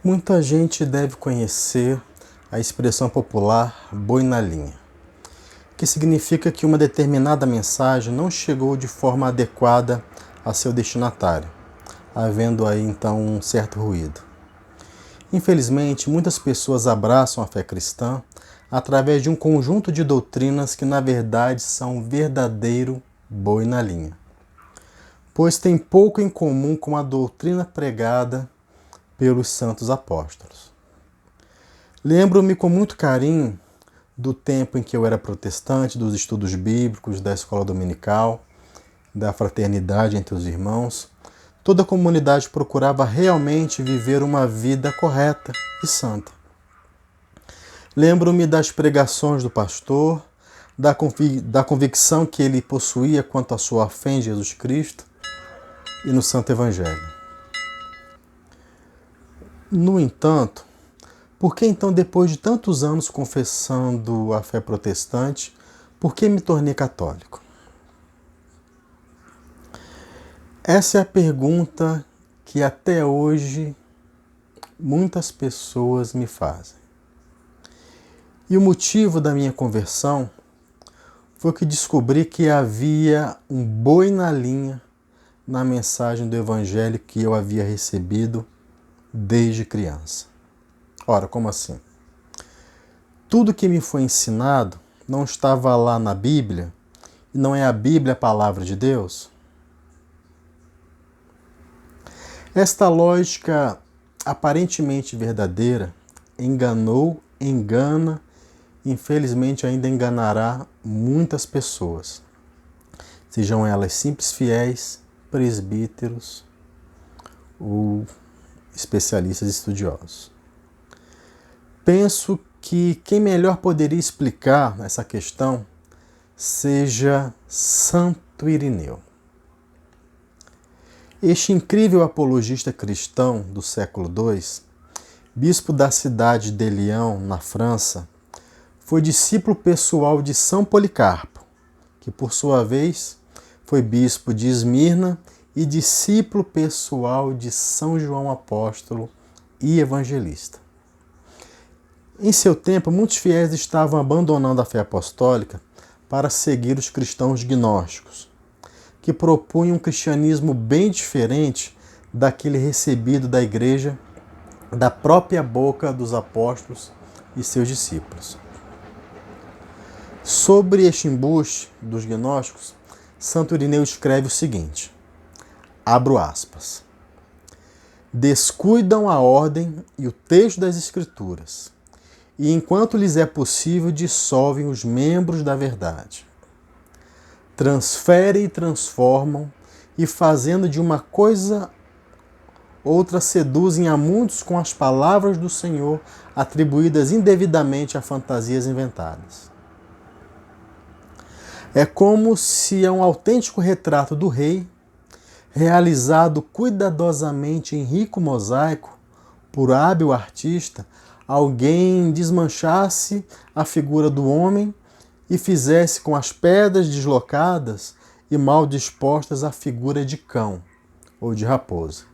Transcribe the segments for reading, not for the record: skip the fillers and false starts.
Muita gente deve conhecer a expressão popular "boi na linha", que significa que uma determinada mensagem não chegou de forma adequada a seu destinatário, havendo aí então um certo ruído. Infelizmente, muitas pessoas abraçam a fé cristã através de um conjunto de doutrinas que na verdade são um verdadeiro boi na linha, pois tem pouco em comum com a doutrina pregada pelos santos apóstolos. Lembro-me com muito carinho do tempo em que eu era protestante, dos estudos bíblicos, da escola dominical, da fraternidade entre os irmãos. Toda a comunidade procurava realmente viver uma vida correta e santa. Lembro-me das pregações do pastor, da convicção que ele possuía quanto à sua fé em Jesus Cristo e no Santo Evangelho. No entanto, por que então, depois de tantos anos confessando a fé protestante, por que me tornei católico? Essa é a pergunta que até hoje muitas pessoas me fazem. E o motivo da minha conversão foi que descobri que havia um boi na linha na mensagem do Evangelho que eu havia recebido desde criança. Ora, como assim? Tudo que me foi ensinado não estava lá na Bíblia, e não é a Bíblia a palavra de Deus? Esta lógica aparentemente verdadeira engana, infelizmente ainda enganará muitas pessoas, sejam elas simples fiéis, presbíteros ou especialistas estudiosos. Penso que quem melhor poderia explicar essa questão seja Santo Irineu. Este incrível apologista cristão do século II, bispo da cidade de Lyon, na França, foi discípulo pessoal de São Policarpo, que por sua vez foi bispo de Esmirna e discípulo pessoal de São João Apóstolo e evangelista. Em seu tempo, muitos fiéis estavam abandonando a fé apostólica para seguir os cristãos gnósticos, que propunham um cristianismo bem diferente daquele recebido da igreja, da própria boca dos apóstolos e seus discípulos. Sobre este embuste dos gnósticos, Santo Irineu escreve o seguinte, abro aspas, descuidam a ordem e o texto das Escrituras, e enquanto lhes é possível dissolvem os membros da verdade. Transferem e transformam, e fazendo de uma coisa outra seduzem a muitos com as palavras do Senhor atribuídas indevidamente a fantasias inventadas. É como se um autêntico retrato do rei, realizado cuidadosamente em rico mosaico por hábil artista, alguém desmanchasse a figura do homem e fizesse com as pedras deslocadas e mal dispostas a figura de cão ou de raposa.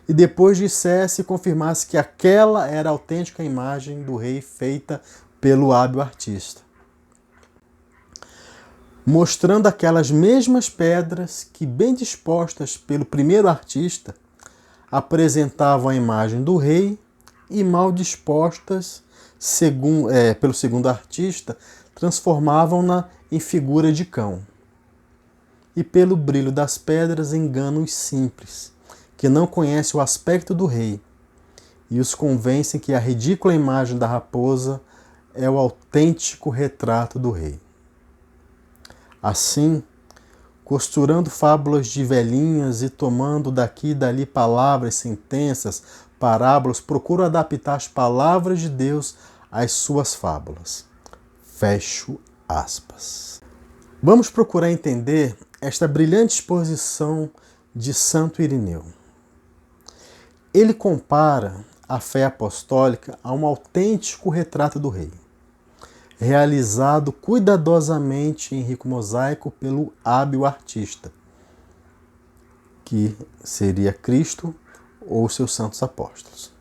E depois dissesse e confirmasse que aquela era a autêntica imagem do rei feita pelo hábil artista, mostrando aquelas mesmas pedras que, bem dispostas pelo primeiro artista, apresentavam a imagem do rei e mal dispostas pelo segundo artista, transformavam-na em figura de cão. E pelo brilho das pedras enganam os simples, que não conhecem o aspecto do rei, e os convencem que a ridícula imagem da raposa é o autêntico retrato do rei. Assim, costurando fábulas de velhinhas e tomando daqui e dali palavras, sentenças, parábolas, procuro adaptar as palavras de Deus às suas fábulas. Fecho aspas. Vamos procurar entender esta brilhante exposição de Santo Irineu. Ele compara a fé apostólica a um autêntico retrato do rei, realizado cuidadosamente em rico mosaico pelo hábil artista, que seria Cristo ou seus santos apóstolos.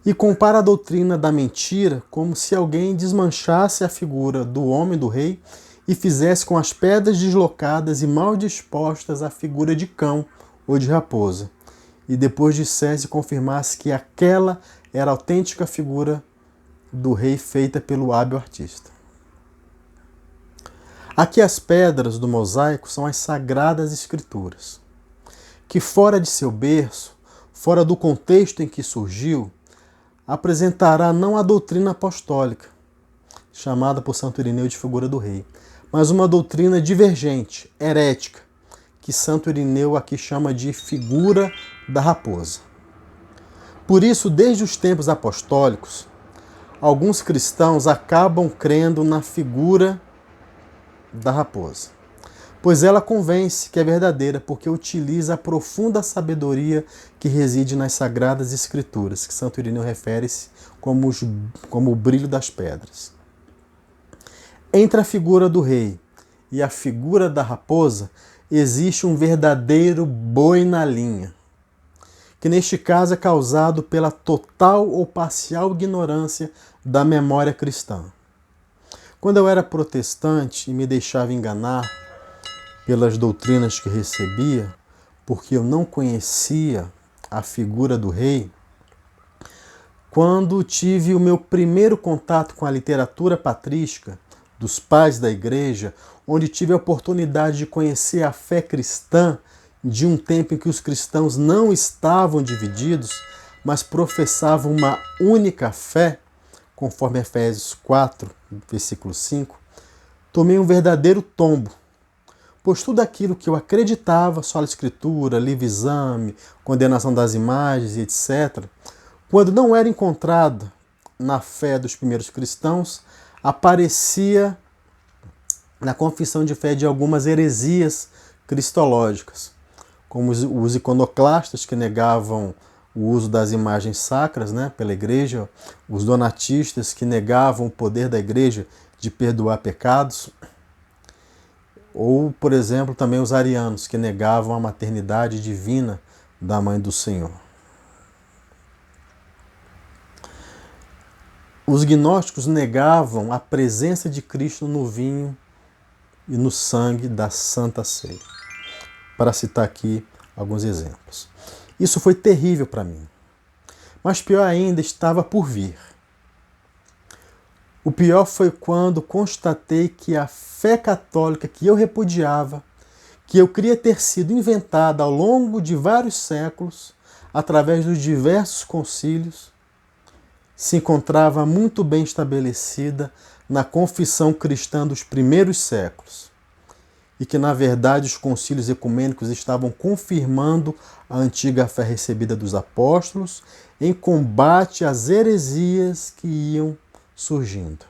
e compara a doutrina da mentira como se alguém desmanchasse a figura do homem, do rei, e fizesse com as pedras deslocadas e mal dispostas a figura de cão ou de raposa, e depois dissesse e confirmasse que aquela era a autêntica figura do rei feita pelo hábil artista. Aqui as pedras do mosaico são as sagradas escrituras, que fora de seu berço, fora do contexto em que surgiu, apresentará não a doutrina apostólica, chamada por Santo Irineu de figura do rei, mas uma doutrina divergente, herética, que Santo Irineu aqui chama de figura da raposa. Por isso, desde os tempos apostólicos, alguns cristãos acabam crendo na figura da raposa, pois ela convence que é verdadeira, porque utiliza a profunda sabedoria que reside nas Sagradas Escrituras, que Santo Irineu refere-se como o brilho das pedras. Entre a figura do rei e a figura da raposa, existe um verdadeiro boi na linha, que neste caso é causado pela total ou parcial ignorância da memória cristã. Quando eu era protestante e me deixava enganar pelas doutrinas que recebia, porque eu não conhecia a figura do rei, quando tive o meu primeiro contato com a literatura patrística dos pais da igreja, onde tive a oportunidade de conhecer a fé cristã de um tempo em que os cristãos não estavam divididos, mas professavam uma única fé, conforme Efésios 4, versículo 5, tomei um verdadeiro tombo, pois tudo aquilo que eu acreditava, sola escritura, livre-exame, condenação das imagens, etc., quando não era encontrado na fé dos primeiros cristãos, aparecia na confissão de fé de algumas heresias cristológicas, como os iconoclastas, que negavam o uso das imagens sacras, pela igreja, os donatistas, que negavam o poder da igreja de perdoar pecados, ou, por exemplo, também os arianos, que negavam a maternidade divina da Mãe do Senhor. Os gnósticos negavam a presença de Cristo no vinho e no sangue da Santa Ceia, para citar aqui alguns exemplos. Isso foi terrível para mim, mas pior ainda estava por vir. O pior foi quando constatei que a fé católica que eu repudiava, que eu queria ter sido inventada ao longo de vários séculos, através dos diversos concílios, se encontrava muito bem estabelecida na confissão cristã dos primeiros séculos, e que, na verdade, os concílios ecumênicos estavam confirmando a antiga fé recebida dos apóstolos em combate às heresias que iam surgindo.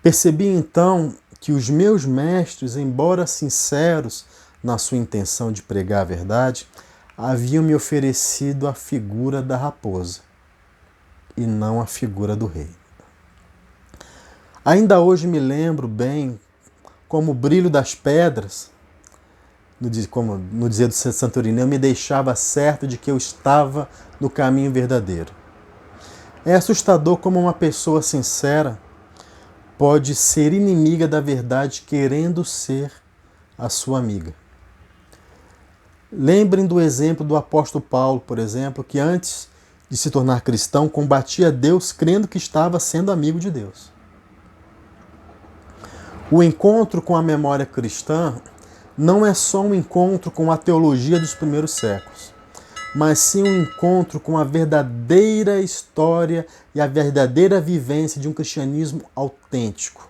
Percebi então que os meus mestres, embora sinceros na sua intenção de pregar a verdade, haviam me oferecido a figura da raposa e não a figura do rei. Ainda hoje me lembro bem como o brilho das pedras, como no dizer do Santo Irineu, me deixava certo de que eu estava no caminho verdadeiro. É assustador como uma pessoa sincera pode ser inimiga da verdade querendo ser a sua amiga. Lembrem do exemplo do apóstolo Paulo, por exemplo, que antes de se tornar cristão, combatia Deus crendo que estava sendo amigo de Deus. O encontro com a memória cristã não é só um encontro com a teologia dos primeiros séculos, mas sim um encontro com a verdadeira história e a verdadeira vivência de um cristianismo autêntico.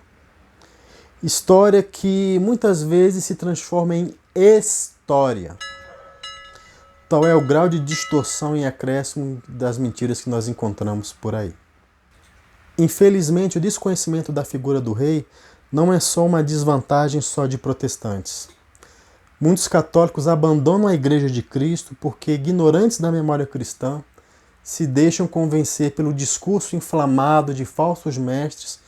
História que muitas vezes se transforma em história. Tal é o grau de distorção e acréscimo das mentiras que nós encontramos por aí. Infelizmente, o desconhecimento da figura do rei não é só uma desvantagem só de protestantes. Muitos católicos abandonam a Igreja de Cristo porque, ignorantes da memória cristã, se deixam convencer pelo discurso inflamado de falsos mestres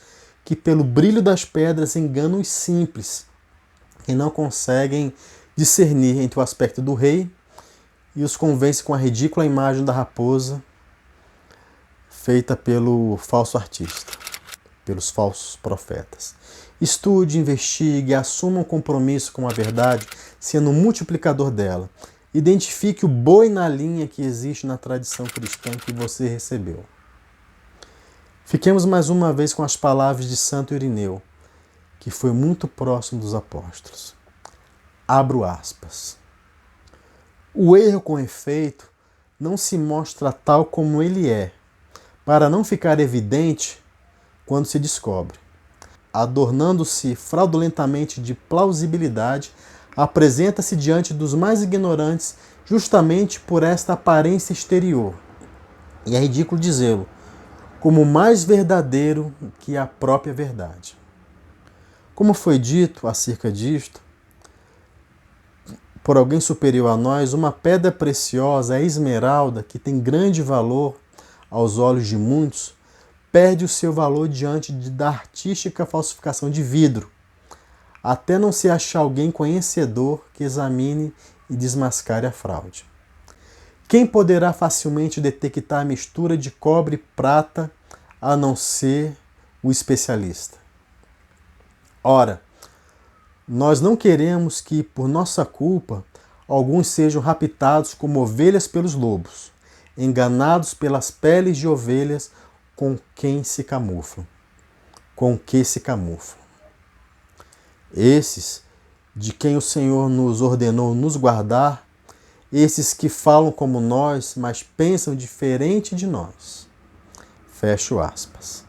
que, pelo brilho das pedras, enganam os simples, que não conseguem discernir entre o aspecto do rei e os convence com a ridícula imagem da raposa feita pelo falso artista, pelos falsos profetas. Estude, investigue, assuma um compromisso com a verdade, sendo um multiplicador dela. Identifique o boi na linha que existe na tradição cristã que você recebeu. Fiquemos mais uma vez com as palavras de Santo Irineu, que foi muito próximo dos apóstolos. Abro aspas. O erro, com efeito, não se mostra tal como ele é, para não ficar evidente quando se descobre. Adornando-se fraudulentamente de plausibilidade, apresenta-se diante dos mais ignorantes justamente por esta aparência exterior. E é ridículo dizê-lo, como mais verdadeiro que a própria verdade. Como foi dito acerca disto, por alguém superior a nós, uma pedra preciosa, a esmeralda, que tem grande valor aos olhos de muitos, perde o seu valor diante da artística falsificação de vidro, até não se achar alguém conhecedor que examine e desmascare a fraude. Quem poderá facilmente detectar a mistura de cobre e prata, a não ser o especialista? Ora, nós não queremos que, por nossa culpa, alguns sejam raptados como ovelhas pelos lobos, enganados pelas peles de ovelhas com quem se camuflam. Com que se camuflam. Esses, de quem o Senhor nos ordenou nos guardar, esses que falam como nós, mas pensam diferente de nós. Fecho aspas.